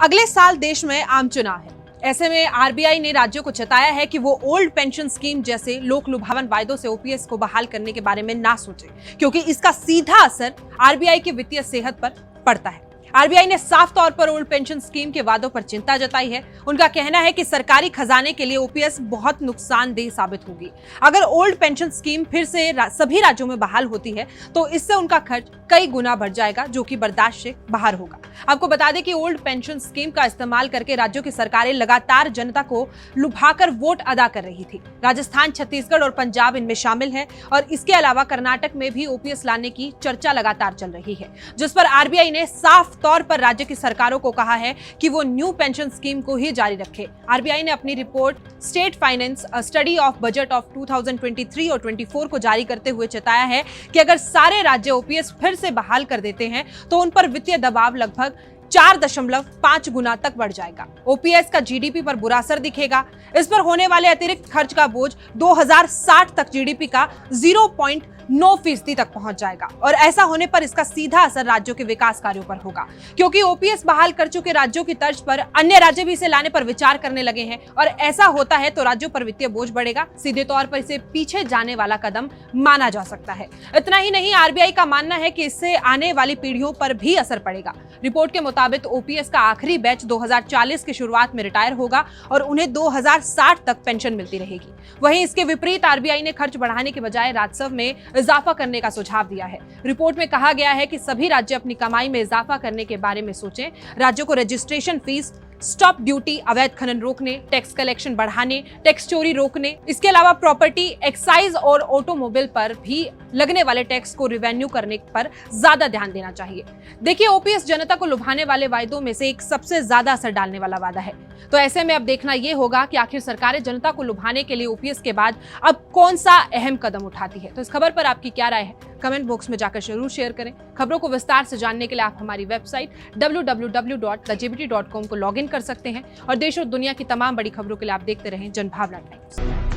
अगले साल देश में आम चुनाव है। ऐसे में आरबीआई ने राज्यों को चेताया है कि वो ओल्ड पेंशन स्कीम जैसे लोक लुभावन वायदों से ओपीएस को बहाल करने के बारे में ना सोचे, क्योंकि इसका सीधा असर आरबीआई की वित्तीय सेहत पर पड़ता है। आरबीआई ने साफ तौर पर ओल्ड पेंशन स्कीम के वादों पर चिंता जताई है। उनका कहना है कि सरकारी खजाने के लिए ओपीएस बहुत नुकसानदेह साबित होगी। अगर ओल्ड पेंशन स्कीम फिर से सभी राज्यों में बहाल होती है तो इससे उनका खर्च कई गुना बढ़ जाएगा, जो कि बर्दाश्त से बाहर होगा। आपको बता दें कि ओल्ड पेंशन स्कीम का इस्तेमाल करके राज्यों की सरकारें लगातार जनता को लुभाकर वोट अदा कर रही थी। राजस्थान, छत्तीसगढ़ और पंजाब इनमें शामिल है और इसके अलावा कर्नाटक में भी ओपीएस लाने की चर्चा लगातार चल रही है, जिस पर आरबीआई ने साफ तौर पर राज्य की सरकारों को कहा है कि वो न्यू पेंशन स्कीम को ही जारी रखे। आरबीआई ने अपनी report state finance study of budget of 2023 और 24 को जारी करते हुए चेताया है कि अगर सारे राज्य ओपीएस फिर से बहाल कर देते हैं तो उन पर वित्तीय दबाव लगभग 4.5 गुना तक बढ़ जाएगा। ओपीएस का जीडीपी पर बुरा असर दिखेगा। इस पर होने वाले अतिरिक्त खर्च का बोझ 2060 तक जीडीपी का 0.9% तक पहुंच जाएगा और ऐसा होने पर इसका सीधा असर राज्यों के विकास कार्यों पर होगा, क्योंकि ओपीएस बहाल कर चुके राज्यों की तर्ज पर अन्य राज्य भी इसे लाने पर विचार करने लगे हैं और ऐसा होता है तो राज्यों पर वित्तीय बोझ बढ़ेगा। सीधे तौर पर इसे पीछे जाने वाला कदम माना जा सकता है। इतना ही नहीं, आरबीआई का मानना है कि इससे आने वाली पीढ़ियों पर भी असर पड़ेगा। रिपोर्ट के मुताबिक ओपीएस का आखिरी बैच 2040 की शुरुआत में रिटायर होगा और उन्हें 2060 तक पेंशन मिलती रहेगी। वहीं इसके विपरीत आरबीआई ने खर्च बढ़ाने के बजाय राजस्व में इजाफा करने का सुझाव दिया है। रिपोर्ट में कहा गया है कि सभी राज्य अपनी कमाई में इजाफा करने के बारे में सोचें। राज्यों को रजिस्ट्रेशन फीस, स्टॉप ड्यूटी, अवैध खनन रोकने, टैक्स कलेक्शन बढ़ाने, टैक्स चोरी रोकने, इसके अलावा प्रॉपर्टी, एक्साइज और ऑटोमोबाइल पर भी लगने वाले टैक्स को रिवेन्यू करने पर ज्यादा ध्यान देना चाहिए। देखिए, ओपीएस जनता को लुभाने वाले वायदों में से एक सबसे ज्यादा असर डालने वाला वादा है। तो ऐसे में अब देखना यह होगा कि आखिर सरकारें जनता को लुभाने के लिए ओपीएस के बाद अब कौन सा अहम कदम उठाती है। तो इस खबर पर आपकी क्या राय है, कमेंट बॉक्स में जाकर जरूर शेयर करें। खबरों को विस्तार से जानने के लिए आप हमारी वेबसाइट www.thejbt.com को लॉगिन कर सकते हैं और देश और दुनिया की तमाम बड़ी खबरों के लिए आप देखते रहें जनभावना टाइम्स।